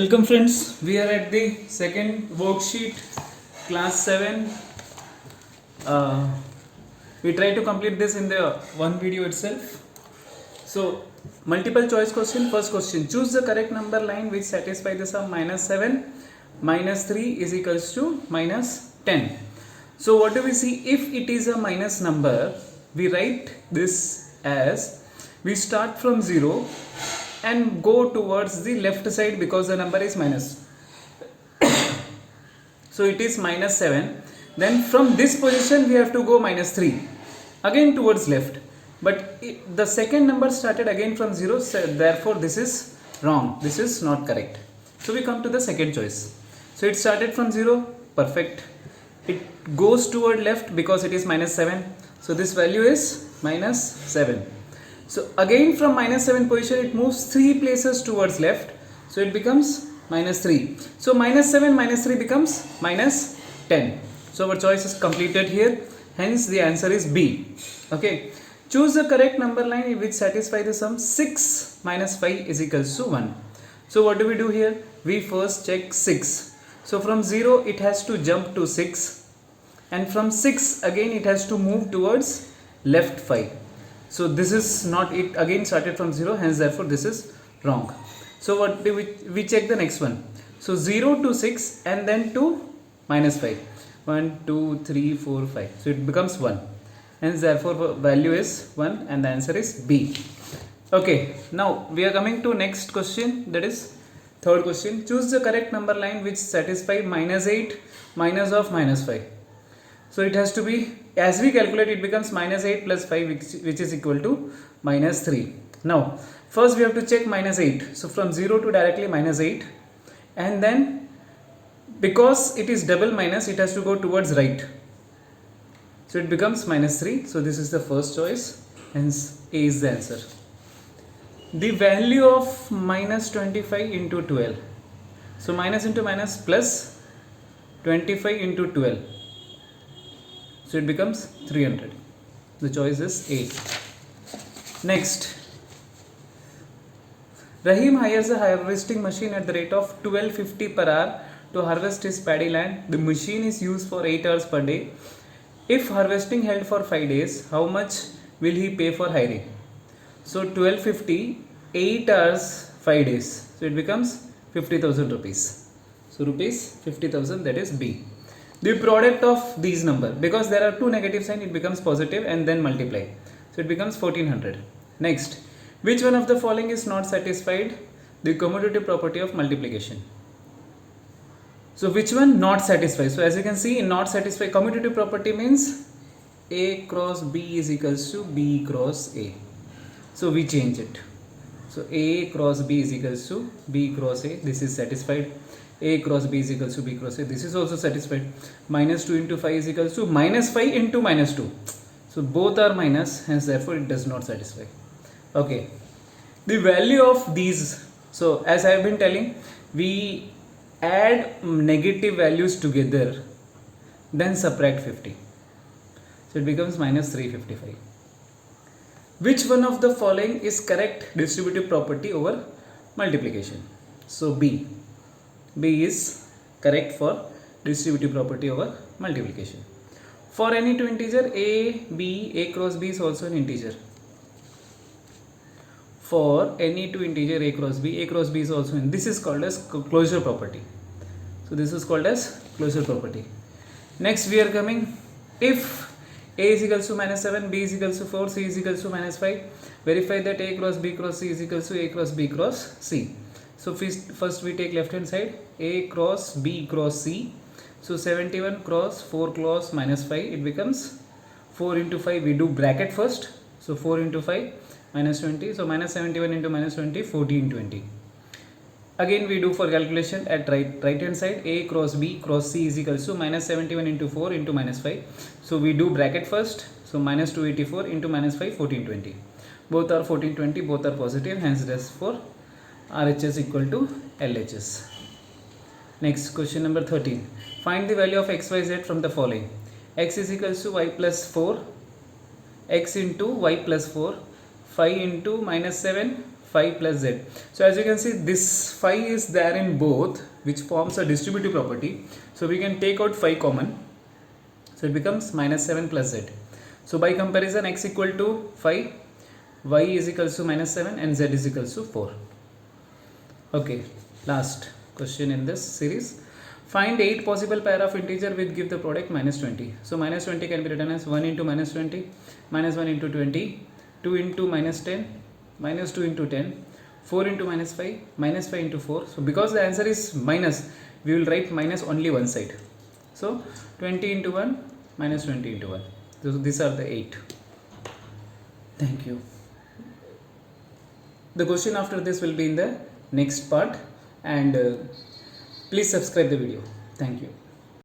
Welcome friends, we are at the second worksheet, class 7. We try to complete this in the one video itself. So, multiple choice question. First question, choose the correct number line which satisfy the sum minus 7 minus 3 is equals to minus 10. So, what do we see? If it is a minus number, we write this as, we start from 0 and go towards the left side because the number is minus. So it is minus 7. Then from this position we have to go minus 3 again towards left. But the second number started again from 0, so therefore this is wrong. This is not correct. So we come to the second choice. So it started from 0, perfect. It goes toward left because it is minus 7. So this value is minus 7. So again from minus 7 position it moves 3 places towards left. So it becomes minus 3. So minus 7 minus 3 becomes minus 10. So our choice is completed here. Hence the answer is B. Okay. Choose the correct number line which satisfy the sum 6 minus 5 is equals to 1. So what do we do here? We first check 6. So from 0 it has to jump to 6. And from 6 again it has to move towards left 5. So this is not, it again started from 0, hence therefore this is wrong. So what do we check the next one? So 0 to 6 and then to minus 5. 1, 2, 3, 4, 5. So it becomes 1. Hence therefore value is 1 and the answer is B. Okay, now we are coming to next question, that is third question. Choose the correct number line which satisfy minus 8 minus of minus 5. So it has to be, as we calculate it becomes minus 8 plus 5 which is equal to minus 3. Now first we have to check minus 8. So from 0 to directly minus 8 and then because it is double minus it has to go towards right. So it becomes minus 3. So this is the first choice, hence A is the answer. The value of minus 25 into 12. So minus into minus plus 25 into 12. So it becomes 300. The choice is A. Next, Rahim hires a harvesting machine at the rate of 1250 per hour to harvest his paddy land. The machine is used for 8 hours per day. If harvesting held for 5 days, how much will he pay for hiring? So 1250, 8 hours, 5 days. So it becomes 50,000 rupees. So rupees 50,000, that is B. The product of these number, because there are two negative sign, it becomes positive and then multiply. So it becomes 1400. Next, which one of the following is not satisfied? The commutative property of multiplication. So which one not satisfied? So as you can see, in not satisfied, commutative property means A cross B is equals to B cross A. So we change it. So A cross B is equals to B cross A. This is satisfied. A cross B is equals to B cross A. This is also satisfied. Minus 2 into 5 is equals to minus 5 into minus 2. So both are minus, hence therefore it does not satisfy. Okay. The value of these, so as I have been telling, we add negative values together, then subtract 50. So it becomes minus 355. Which one of the following is correct distributive property over multiplication? So B. B is correct for distributive property over multiplication. For any two integer A cross B is also an integer. For any two integer A cross B is also in. This is called as closure property. So this is called as closure property. Next we are coming, if A is equals to minus 7, B is equals to 4, C is equals to minus 5, verify that A cross B cross C is equals to A cross B cross C. So first we take left hand side, A cross B cross C. So 71 cross 4 cross minus 5, it becomes 4 into 5, we do bracket first. So 4 into 5 minus 20, so minus 71 into minus 20, 1420. Again we do for calculation at right hand side, A cross B cross C is equals to minus 71 into 4 into minus 5. So we do bracket first, so minus 284 into minus 5, 1420. Both are 1420, both are positive, hence therefore RHS equal to LHS. Next, question number 13. Find the value of XYZ from the following. X is equals to Y plus 4, X into Y plus 4, 5 into minus 7, 5 plus z. So as you can see, this 5 is there in both, which forms a distributive property. So we can take out 5 common, so it becomes minus 7 plus z. So by comparison, x equal to 5, y is equals to minus 7 and z is equals to 4. Okay, last question in this series. Find 8 possible pair of integer which give the product minus 20. So minus 20 can be written as 1 into minus 20, minus 1 into 20, 2 into minus 10, minus 2 into 10, 4 into minus 5, minus 5 into 4. So because the answer is minus, we will write minus only one side. So 20 into 1, minus 20 into 1. So these are the 8. Thank you. The question after this will be in the next part, and please subscribe the video. Thank you.